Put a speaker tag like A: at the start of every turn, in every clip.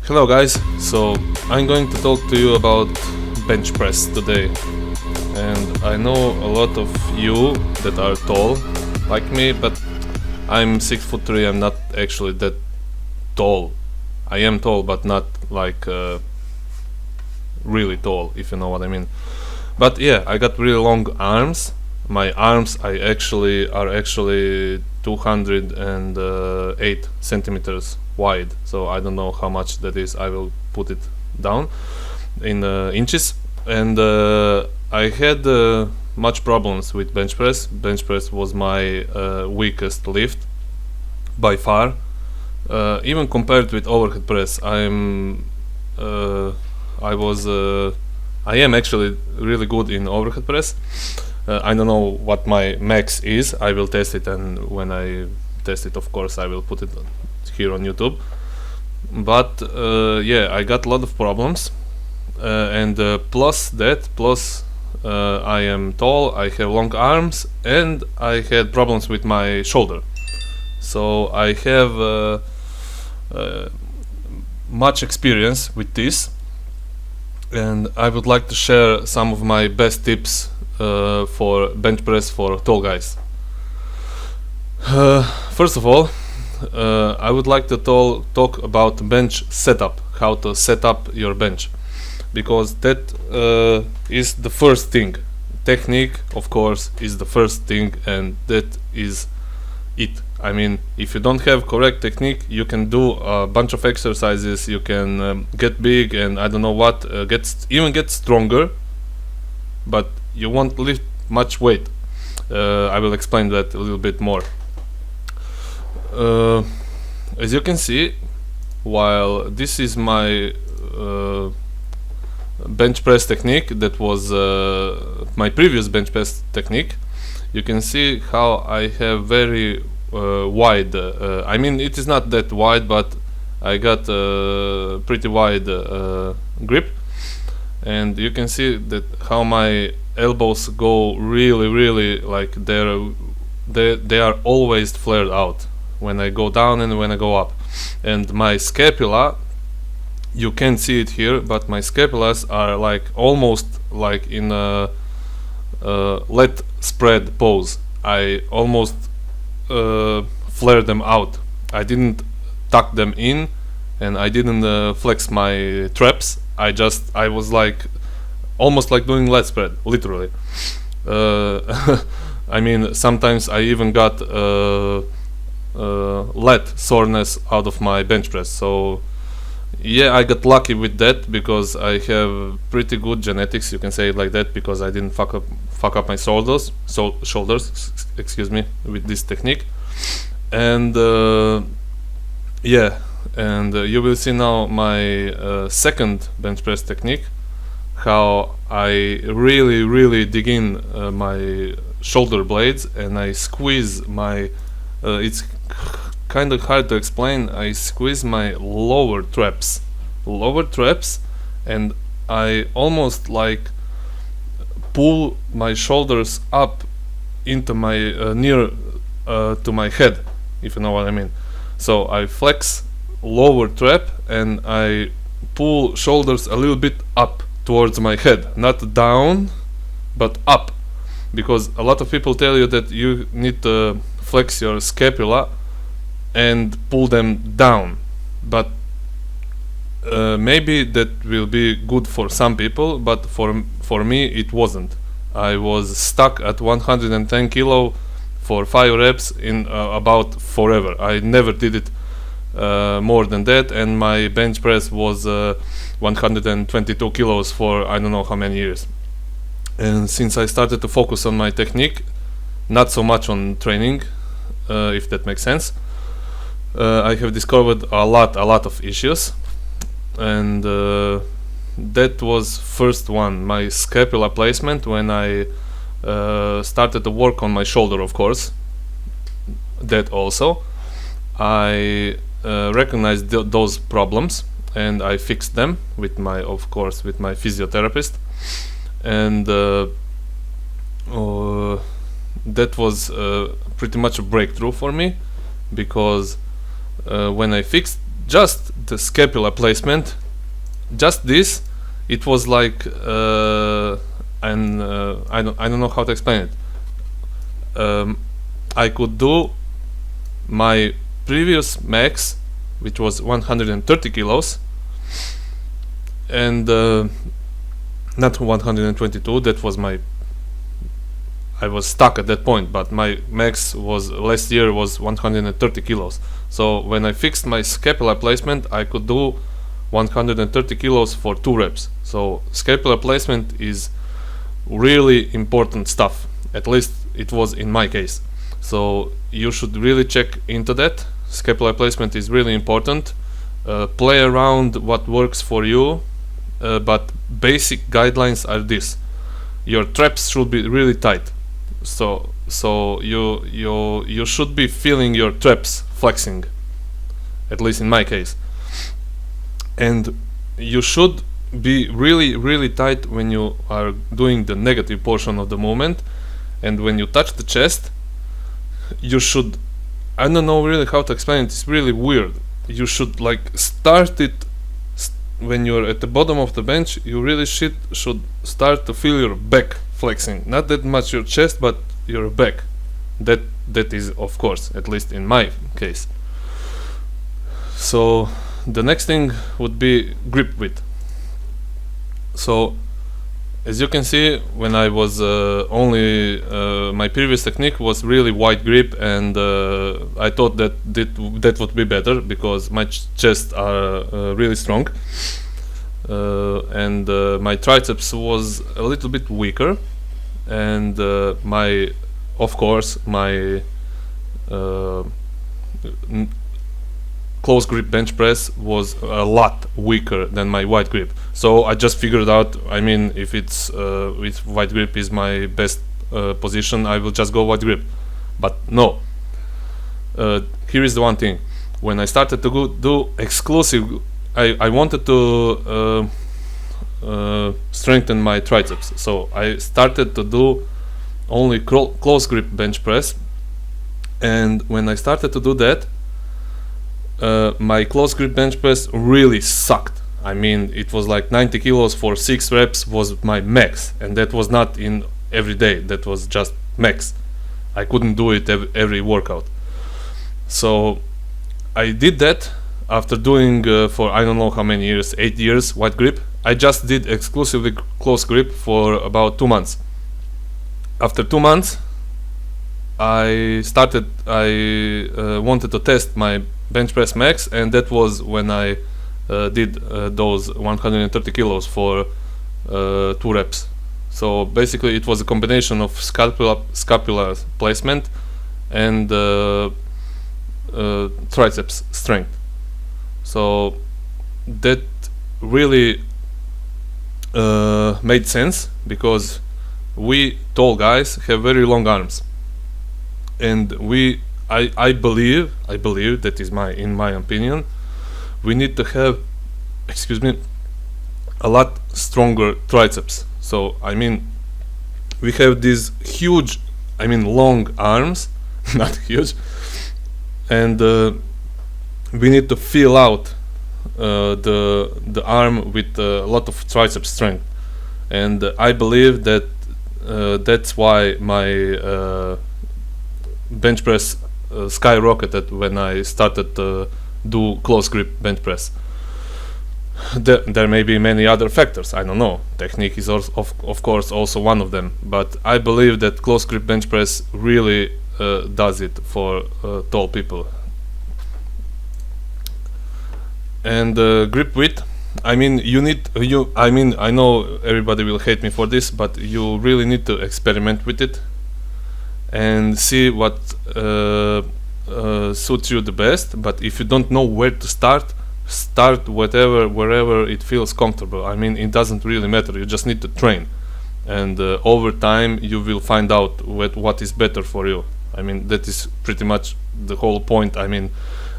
A: Hello guys, so I'm going to talk to you about bench press today. And I know a lot of you that are tall like me, but I'm 6'3", I'm not actually that tall. I am tall, but not like really tall, if you know what I mean. But yeah, I got really long arms. My arms are actually 208 centimeters wide, so I don't know how much that is. I will put it down in inches. And I had much problems with bench press. Bench press was my weakest lift by far. Even compared with overhead press, I am actually really good in overhead press. I don't know what my max is. I will test it, and when I test it, of course, I will put it here on YouTube. But yeah, I got a lot of problems, and plus I am tall, I have long arms, and I had problems with my shoulder. So I have much experience with this, and I would like to share some of my best tips for bench press for tall guys. First of all, I would like to talk about bench setup, how to set up your bench, because that is the first thing. Technique, of course, is the first thing, and that is it. I mean, if you don't have correct technique, you can do a bunch of exercises, you can get big and I don't know what, get stronger, but you won't lift much weight. I will explain that a little bit more. As you can see, while this is my bench press technique, that was my previous bench press technique, you can see how I have very wide, I mean, it is not that wide, but I got pretty wide grip, and you can see that how my elbows go really like they are always flared out when I go down and when I go up. And my scapula, you can't see it here, but my scapulas are like almost like in a leg spread pose. I almost flare them out. I didn't tuck them in, and I didn't flex my traps. I was like almost like doing leg spread, literally. I mean, sometimes I even got lat soreness out of my bench press. So yeah, I got lucky with that because I have pretty good genetics, you can say it like that, because I didn't fuck up my shoulders, excuse me, with this technique. And yeah, and you will see now my second bench press technique, how I really dig in my shoulder blades, and I squeeze my it's kind of hard to explain. I squeeze my lower traps, and I almost like pull my shoulders up into my near to my head, if you know what I mean. So I flex lower trap and I pull shoulders a little bit up towards my head, not down but up, because a lot of people tell you that you need to flex your scapula and pull them down, but maybe that will be good for some people, but for me it wasn't. I was stuck at 110 kilo for 5 reps in about forever. I never did it more than that, and my bench press was 122 kilos for I don't know how many years. And since I started to focus on my technique, not so much on training, if that makes sense, I have discovered a lot of issues, and that was first one, my scapular placement. When I started to work on my shoulder, of course, that also I recognized those problems, and I fixed them with my physiotherapist, and that was pretty much a breakthrough for me, because when I fixed just the scapular placement, just this, it was like I don't know how to explain it. I could do my previous max, which was 130 kilos, and not 122. That was my. I was stuck at that point, but my max was last year was 130 kilos. So when I fixed my scapular placement, I could do 130 kilos for 2 reps. So scapular placement is really important stuff. At least it was in my case. So you should really check into that. Scapular placement is really important. Play around what works for you, but basic guidelines are this: your traps should be really tight. So you should be feeling your traps flexing, at least in my case. And you should be really tight when you are doing the negative portion of the movement, and when you touch the chest, you should, I don't know really how to explain it, it's really weird. You should like start it when you're at the bottom of the bench. You really should start to feel your back flexing, not that much your chest, but your back. That is, of course, at least in my case. So the next thing would be grip width. So as you can see, when I was my previous technique was really wide grip, and I thought that would be better because my chest are really strong, and my triceps was a little bit weaker, and my close grip bench press was a lot weaker than my wide grip. So I just figured out, I mean, if it's if wide grip is my best position, I will just go wide grip. But no, here is the one thing: when I started to do exclusive, I wanted to strengthen my triceps, so I started to do only close grip bench press. And when I started to do that, my close grip bench press really sucked. I mean, it was like 90 kilos for 6 reps was my max, and that was not in every day, that was just max. I couldn't do it every workout. So I did that after doing for I don't know how many years, 8 years wide grip. I just did exclusively close grip for about 2 months. After 2 months, I wanted to test my bench press max, and that was when I did those 130 kilos for 2 reps. So basically it was a combination of scapular placement and triceps strength. So that really made sense, because we tall guys have very long arms, and I believe that is in my opinion, we need to have, a lot stronger triceps. So I mean, we have these huge, long arms, not huge, and we need to fill out the arm with a lot of tricep strength. And I believe that that's why my bench press skyrocketed when I started to do close grip bench press. There may be many other factors, I don't know. Technique is of course also one of them, but I believe that close grip bench press really does it for tall people. And grip width, I know everybody will hate me for this, but you really need to experiment with it and see what suits you the best. But if you don't know where to start wherever it feels comfortable. It doesn't really matter, you just need to train, and over time you will find out what is better for you. That is pretty much the whole point.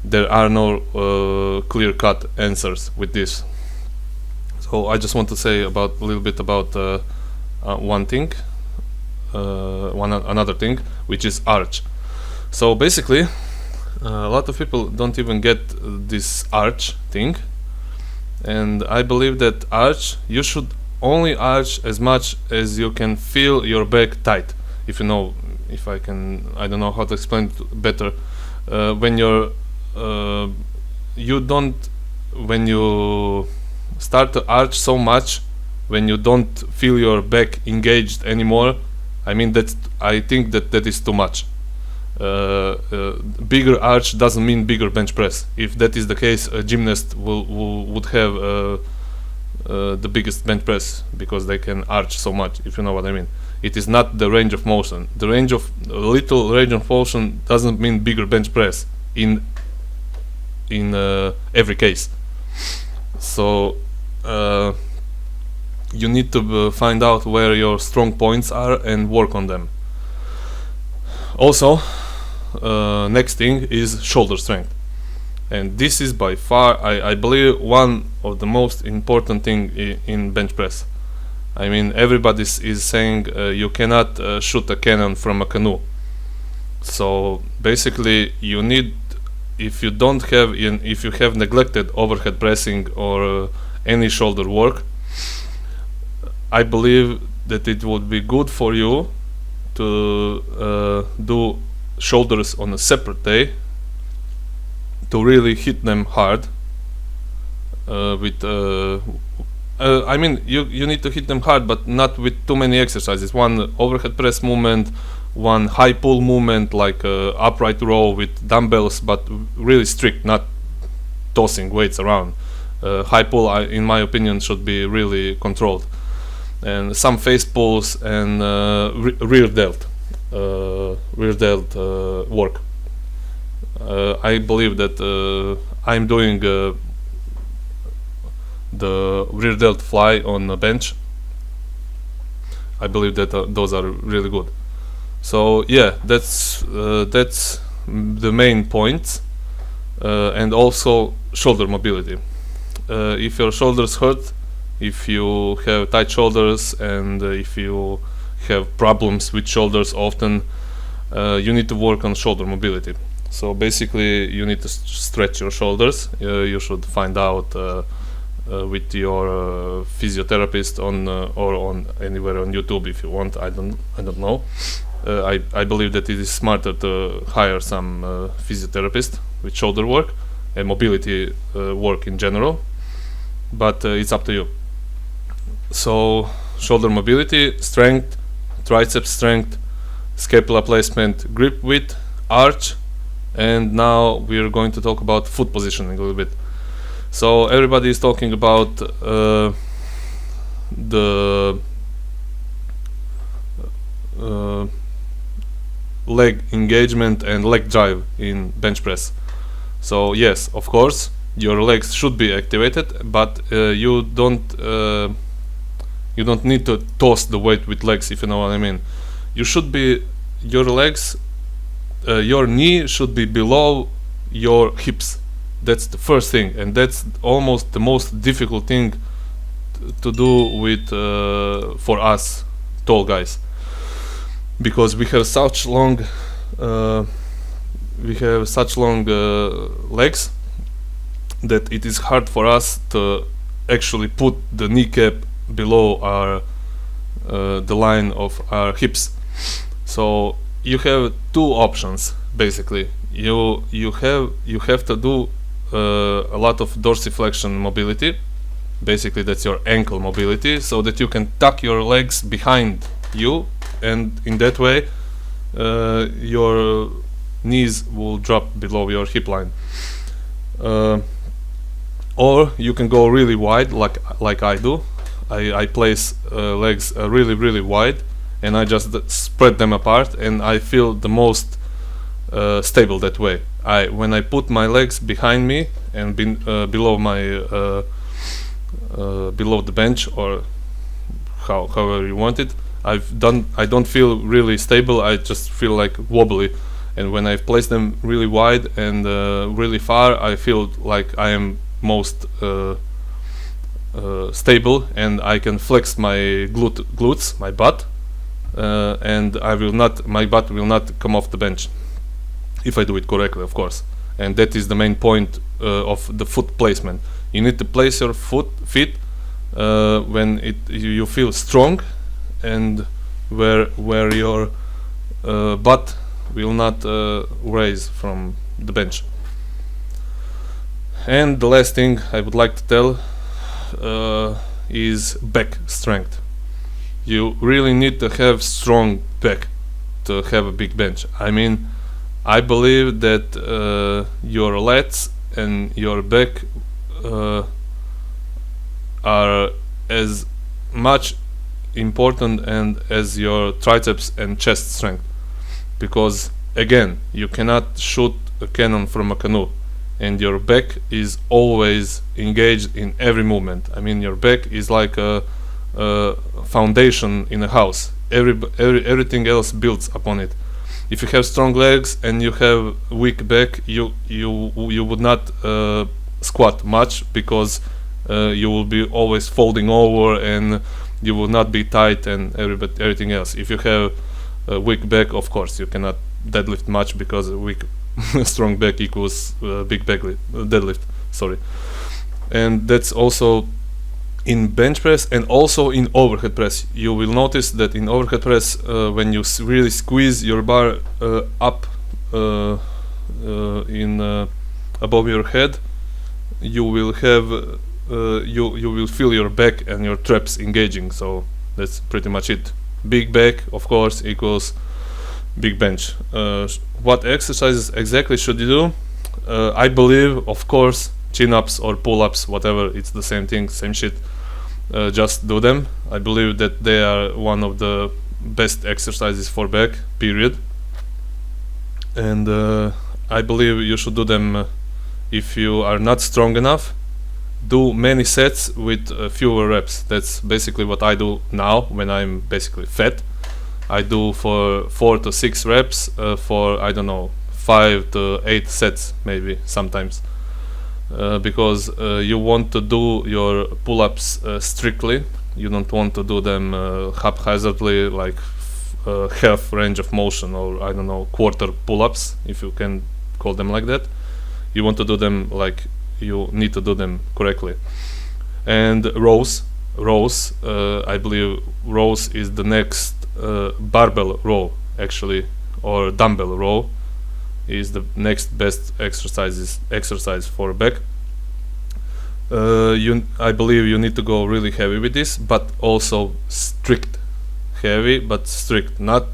A: There are no clear-cut answers with this. So I just want to say a little bit about another thing, which is arch. So basically, A lot of people don't even get this arch thing, and I believe that arch, you should only arch as much as you can feel your back tight. If you know, if I can, I don't know how to explain it better. When you're, you don't, when you start to arch so much, when you don't feel your back engaged anymore, I mean I think that is too much. Bigger arch doesn't mean bigger bench press. If that is the case, a gymnast would have the biggest bench press because they can arch so much, if you know what I mean. It is not the range of motion. The little range of motion doesn't mean bigger bench press in every case. So you need to find out where your strong points are and work on them. Also, next thing is shoulder strength, and this is by far, I believe, one of the most important thing in bench press. I mean, everybody is saying you cannot shoot a cannon from a canoe. So basically, you need, if you have neglected overhead pressing or any shoulder work, I believe that it would be good for you to do shoulders on a separate day, to really hit them hard with I mean, you need to hit them hard, but not with too many exercises. One overhead press movement, one high pull movement like upright row with dumbbells, but really strict, not tossing weights around. High pull, in my opinion, should be really controlled. And some face pulls and rear delt work. I believe that I'm doing the rear delt fly on the bench. I believe that those are really good. So yeah, that's the main points, and also shoulder mobility. If your shoulders hurt, if you have tight shoulders, and if you have problems with shoulders often, you need to work on shoulder mobility. So basically, you need to stretch your shoulders. You should find out with your physiotherapist or on anywhere on YouTube if you want. I don't know. I believe that it is smarter to hire some physiotherapist with shoulder work and mobility work in general, but it's up to you. So shoulder mobility, strength, triceps strength, scapula placement, grip width, arch, and now we're going to talk about foot positioning a little bit. So everybody is talking about the leg engagement and leg drive in bench press. So yes, of course, your legs should be activated, but you don't need to toss the weight with legs, if you know what I mean. You should be, your legs, your knee should be below your hips. That's the first thing, and that's almost the most difficult thing to do with for us tall guys, because we have such long legs that it is hard for us to actually put the kneecap below our the line of our hips. So you have two options basically. You have to do a lot of dorsiflexion mobility. Basically, that's your ankle mobility, so that you can tuck your legs behind you, and in that way your knees will drop below your hip line. Or you can go really wide, like I do. I place legs really wide, and I just spread them apart, and I feel the most stable that way. When I put my legs behind me and below my below the bench, or however you want it, I don't feel really stable. I just feel like wobbly, and when I place them really wide and really far, I feel like I am most stable, and I can flex my glutes, my butt, and my butt will not come off the bench. if I do it correctly, of course. And that is the main point of the foot placement. You need to place your feet when you feel strong, and where your butt will not raise from the bench. And the last thing I would like to tell is back strength. You really need to have strong back to have a big bench. I mean, I believe that your lats and your back are as much important and as your triceps and chest strength, because again, you cannot shoot a cannon from a canoe, and your back is always engaged in every movement. I mean, your back is like a foundation in a house. Everything else builds upon it. If you have strong legs and you have weak back, you would not squat much, because you will be always folding over and you will not be tight and everything else. If you have a weak back, of course you cannot deadlift much, because a weak strong back equals big back deadlift. Sorry. And that's also in bench press and also in overhead press. You will notice that in overhead press, when you really squeeze your bar up above your head, you will have you will feel your back and your traps engaging. So that's pretty much it. Big back, of course, equals big bench. What exercises exactly should you do? I believe, of course, chin-ups or pull-ups, whatever, it's the same thing, same shit. Just do them. I believe that they are one of the best exercises for back, period. And I believe you should do them if you are not strong enough. Do many sets with fewer reps. That's basically what I do now when I'm basically fat. I do for 4 to 6 reps for, I don't know, 5 to 8 sets maybe sometimes. Because you want to do your pull-ups strictly. You don't want to do them haphazardly, like half range of motion, or I don't know, quarter pull-ups, if you can call them like that. You want to do them like you need to do them correctly. And rows, I believe rows is the next barbell row, actually, or dumbbell row is the next best exercise for back. I believe you need to go really heavy with this, but also strict. Heavy but strict, not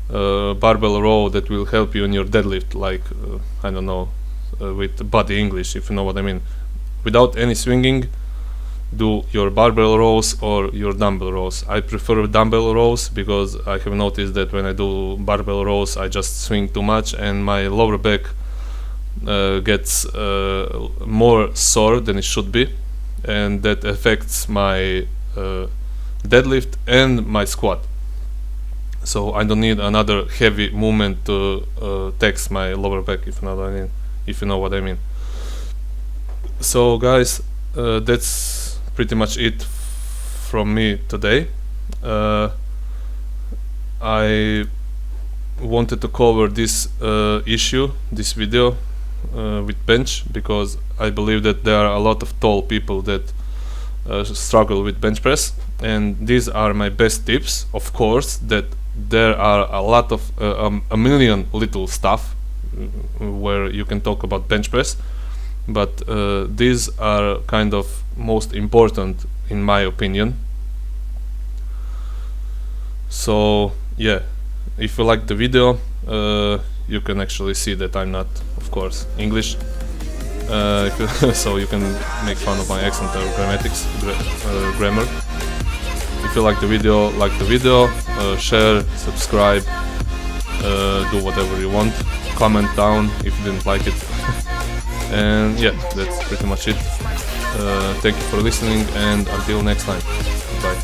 A: barbell row that will help you in your deadlift, like I don't know, with body English, if you know what I mean. Without any swinging, do your barbell rows or your dumbbell rows. I prefer dumbbell rows because I have noticed that when I do barbell rows, I just swing too much and my lower back gets more sore than it should be, and that affects my deadlift and my squat. So I don't need another heavy movement to tax my lower back, if you know what I mean. So guys, that's pretty much it from me today. I wanted to cover this issue, this video with bench, because I believe that there are a lot of tall people that struggle with bench press, and these are my best tips. Of course, that there are a lot of a million little stuff where you can talk about bench press, but these are kind of most important in my opinion. So yeah, if you like the video, you can actually see that I'm not, of course, English, so you can make fun of my accent or grammar. If you like the video, share, subscribe, do whatever you want, comment down if you didn't like it. And yeah, that's pretty much it. Thank you for listening, and until next time, bye.